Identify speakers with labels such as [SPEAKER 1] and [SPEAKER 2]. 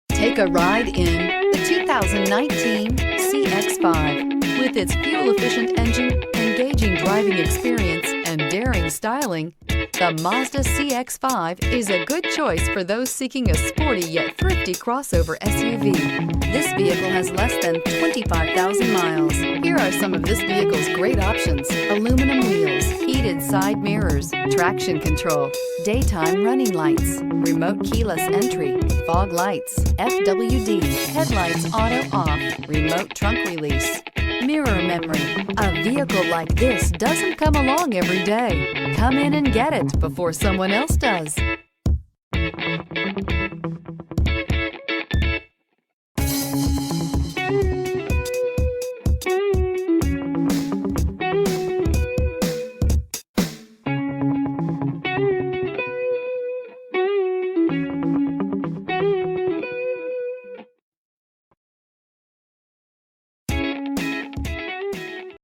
[SPEAKER 1] Take a ride in the 2019 CX-5. With its fuel-efficient engine, engaging driving experience, and daring styling, the Mazda CX-5 is a good choice for those seeking a sporty yet thrifty crossover SUV. This vehicle has less than 25,000 miles. Here are some of this vehicle's great options: aluminum wheels, heated side mirrors, traction control, daytime running lights, remote keyless entry, fog lights, FWD, headlights auto-off, remote trunk release, mirror memory. A vehicle like this doesn't come along every day. Come in and get it before someone else does.